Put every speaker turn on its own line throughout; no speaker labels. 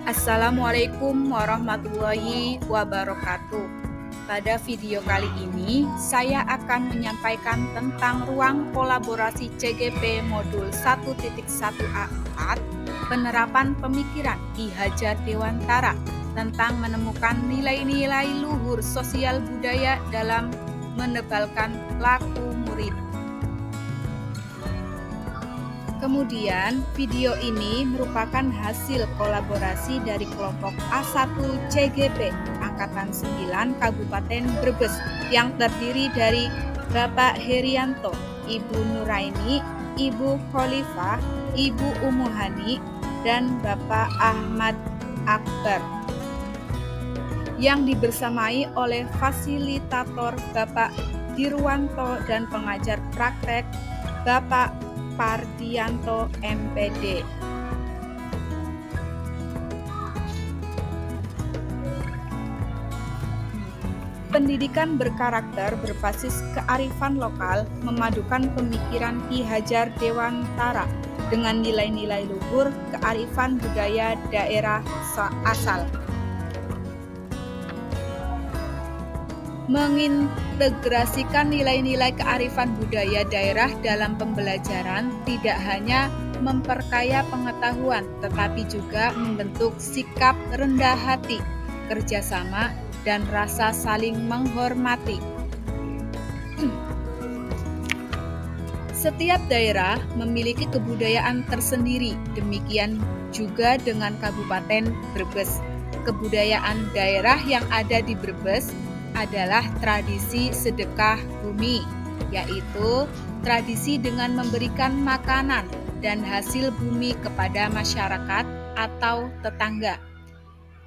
Assalamualaikum warahmatullahi wabarakatuh. Pada video kali ini, saya akan menyampaikan tentang ruang kolaborasi CGP modul 1.1A4, penerapan pemikiran Ki Hajar Dewantara tentang menemukan nilai-nilai luhur sosial budaya dalam menebalkan laku murid. Kemudian, video ini merupakan hasil kolaborasi dari kelompok A1 CGP Angkatan 9 Kabupaten Brebes yang terdiri dari Bapak Herianto, Ibu Nuraini, Ibu Khalifah, Ibu Umuhani, dan Bapak Ahmad Akbar, yang dibersamai oleh fasilitator Bapak Dirwanto dan pengajar praktek Bapak Pardianto MPD. Pendidikan berkarakter berbasis kearifan lokal memadukan pemikiran Ki Hajar Dewantara dengan nilai-nilai luhur kearifan budaya daerah asal. Mengintegrasikan nilai-nilai kearifan budaya daerah dalam pembelajaran tidak hanya memperkaya pengetahuan, tetapi juga membentuk sikap rendah hati, kerjasama, dan rasa saling menghormati. Setiap daerah memiliki kebudayaan tersendiri, demikian juga dengan Kabupaten Brebes. Kebudayaan daerah yang ada di Brebes adalah tradisi sedekah bumi, yaitu tradisi dengan memberikan makanan dan hasil bumi kepada masyarakat atau tetangga.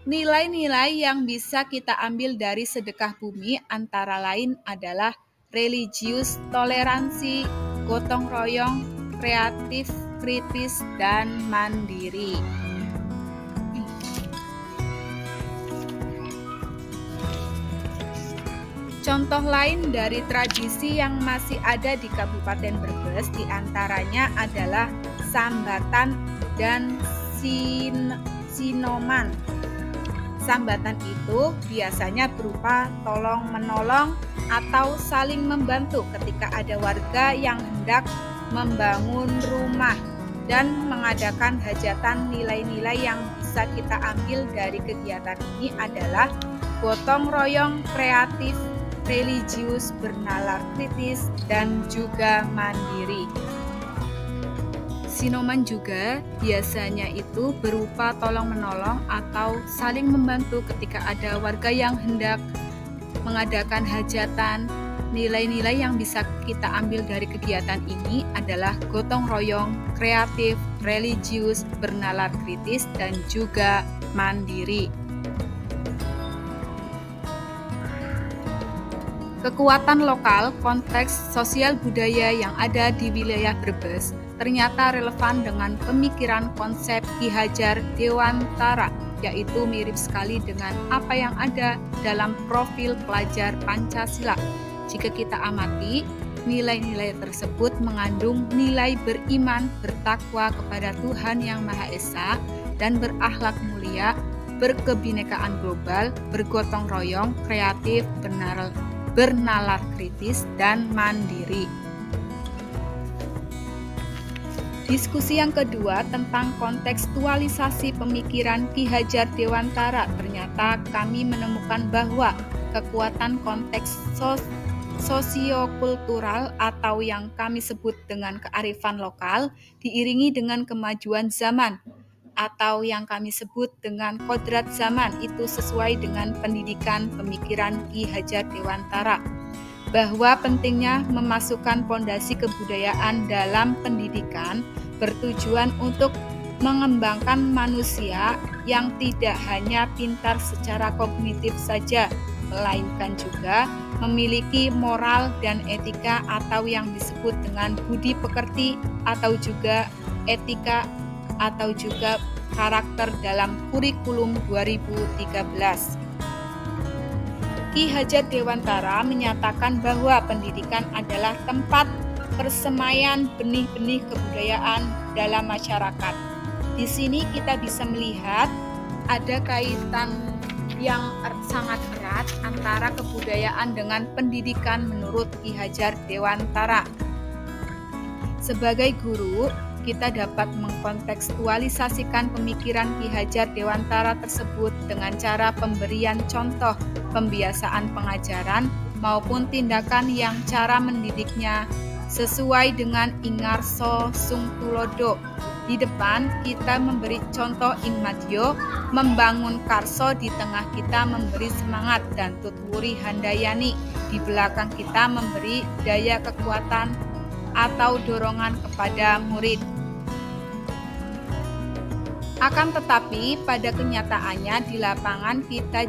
Nilai-nilai yang bisa kita ambil dari sedekah bumi antara lain adalah religius, toleransi, gotong royong, kreatif, kritis, dan mandiri. Contoh lain dari tradisi yang masih ada di Kabupaten Brebes diantaranya adalah sambatan dan sinoman. Sambatan itu biasanya berupa tolong-menolong atau saling membantu ketika ada warga yang hendak membangun rumah dan mengadakan hajatan. Nilai-nilai yang bisa kita ambil dari kegiatan ini adalah gotong royong, kreatif, religius, bernalar kritis, dan juga mandiri. Sinoman juga biasanya itu berupa tolong-menolong atau saling membantu ketika ada warga yang hendak mengadakan hajatan. Nilai-nilai yang bisa kita ambil dari kegiatan ini adalah gotong royong, kreatif, religius, bernalar kritis, dan juga mandiri. Kekuatan lokal, konteks sosial budaya yang ada di wilayah Brebes ternyata relevan dengan pemikiran konsep Ki Hajar Dewantara, yaitu mirip sekali dengan apa yang ada dalam profil pelajar Pancasila. Jika kita amati, nilai-nilai tersebut mengandung nilai beriman, bertakwa kepada Tuhan Yang Maha Esa, dan berakhlak mulia, berkebinekaan global, bergotong royong, kreatif, bernalar kritis, dan mandiri. Diskusi yang kedua tentang kontekstualisasi pemikiran Ki Hajar Dewantara. Ternyata kami menemukan bahwa kekuatan konteks sosiokultural atau yang kami sebut dengan kearifan lokal diiringi dengan kemajuan zaman atau yang kami sebut dengan kodrat zaman itu sesuai dengan pendidikan pemikiran Ki Hajar Dewantara, bahwa pentingnya memasukkan fondasi kebudayaan dalam pendidikan bertujuan untuk mengembangkan manusia yang tidak hanya pintar secara kognitif saja, melainkan juga memiliki moral dan etika atau yang disebut dengan budi pekerti atau juga etika atau juga karakter dalam kurikulum 2013. Ki Hajar Dewantara menyatakan bahwa pendidikan adalah tempat persemaian benih-benih kebudayaan dalam masyarakat. Di sini kita bisa melihat ada kaitan yang sangat erat antara kebudayaan dengan pendidikan menurut Ki Hajar Dewantara. Sebagai guru, kita dapat mengkontekstualisasikan pemikiran Ki Hajar Dewantara tersebut dengan cara pemberian contoh pembiasaan pengajaran maupun tindakan yang cara mendidiknya sesuai dengan Ingarso Sungtulodo. Di depan kita memberi contoh Ingmadyo, membangun karso, di tengah kita memberi semangat dan tutwuri handayani, di belakang kita memberi daya kekuatan atau dorongan kepada murid. Akan tetapi pada kenyataannya di lapangan kita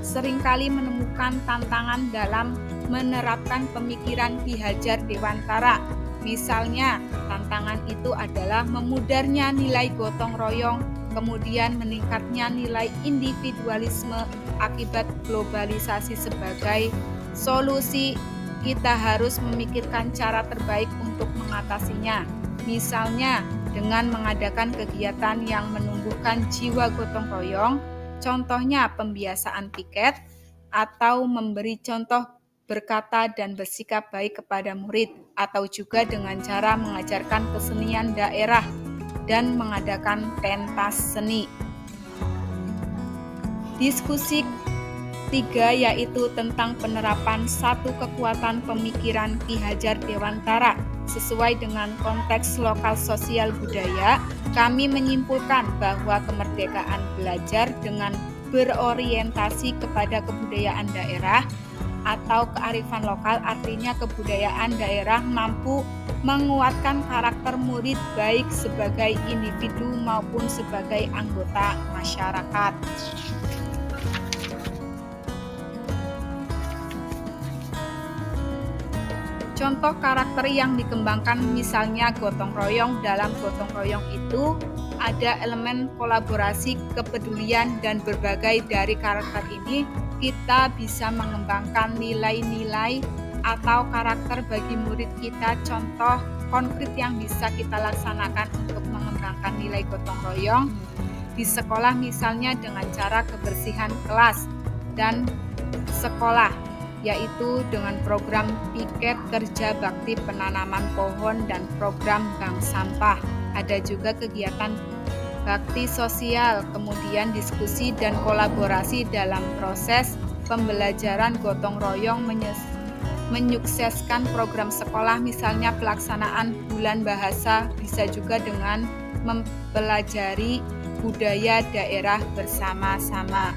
seringkali menemukan tantangan dalam menerapkan pemikiran Ki Hajar Dewantara. Misalnya, tantangan itu adalah memudarnya nilai gotong royong, kemudian meningkatnya nilai individualisme akibat globalisasi. Sebagai solusi, kita harus memikirkan cara terbaik untuk mengatasinya. Misalnya, dengan mengadakan kegiatan yang menumbuhkan jiwa gotong royong, contohnya pembiasaan piket, atau memberi contoh berkata dan bersikap baik kepada murid, atau juga dengan cara mengajarkan kesenian daerah dan mengadakan pentas seni. Diskusi 3 yaitu tentang penerapan satu kekuatan pemikiran Ki Hajar Dewantara sesuai dengan konteks lokal sosial budaya. Kami menyimpulkan bahwa kemerdekaan belajar dengan berorientasi kepada kebudayaan daerah atau kearifan lokal, artinya kebudayaan daerah mampu menguatkan karakter murid baik sebagai individu maupun sebagai anggota masyarakat. Contoh karakter yang dikembangkan misalnya gotong royong. Dalam gotong royong itu ada elemen kolaborasi, kepedulian, dan berbagai dari karakter ini kita bisa mengembangkan nilai-nilai atau karakter bagi murid kita. Contoh konkret yang bisa kita laksanakan untuk mengembangkan nilai gotong royong di sekolah misalnya dengan cara kebersihan kelas dan sekolah, yaitu dengan program piket kerja bakti penanaman pohon dan program bank sampah. Ada juga kegiatan bakti sosial, kemudian diskusi dan kolaborasi dalam proses pembelajaran gotong royong menyukseskan program sekolah, misalnya pelaksanaan bulan bahasa, bisa juga dengan mempelajari budaya daerah bersama-sama.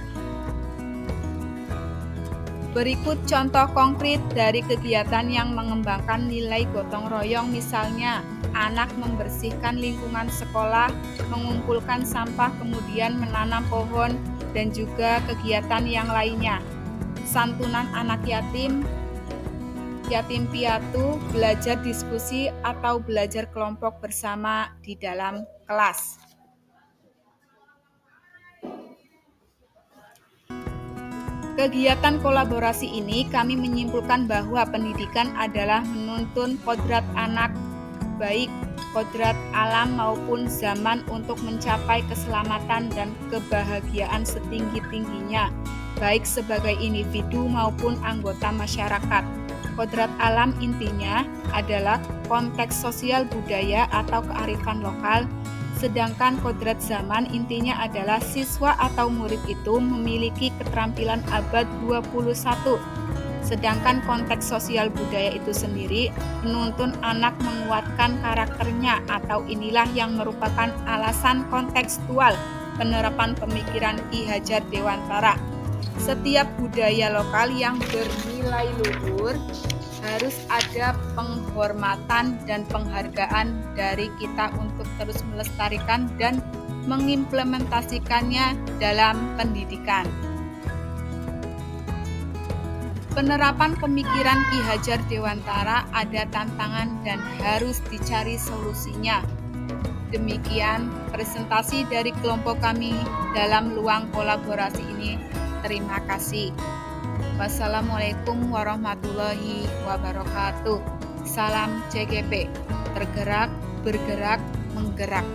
Berikut contoh konkret dari kegiatan yang mengembangkan nilai gotong royong, misalnya anak membersihkan lingkungan sekolah, mengumpulkan sampah, kemudian menanam pohon, dan juga kegiatan yang lainnya. Santunan anak yatim, yatim piatu, belajar diskusi atau belajar kelompok bersama di dalam kelas. Kegiatan kolaborasi ini kami menyimpulkan bahwa pendidikan adalah menuntun kodrat anak, baik kodrat alam maupun zaman, untuk mencapai keselamatan dan kebahagiaan setinggi-tingginya, baik sebagai individu maupun anggota masyarakat. Kodrat alam intinya adalah konteks sosial budaya atau kearifan lokal, sedangkan kodrat zaman intinya adalah siswa atau murid itu memiliki keterampilan abad 21. Sedangkan konteks sosial budaya itu sendiri menuntun anak menguatkan karakternya, atau inilah yang merupakan alasan kontekstual penerapan pemikiran Ki Hajar Dewantara. Setiap budaya lokal yang bernilai luhur harus ada penghormatan dan penghargaan dari kita untuk terus melestarikan dan mengimplementasikannya dalam pendidikan. Penerapan pemikiran Ki Hajar Dewantara ada tantangan dan harus dicari solusinya. Demikian presentasi dari kelompok kami dalam luang kolaborasi ini. Terima kasih. Wassalamualaikum warahmatullahi wabarakatuh. Salam CGP, tergerak, bergerak, menggerak.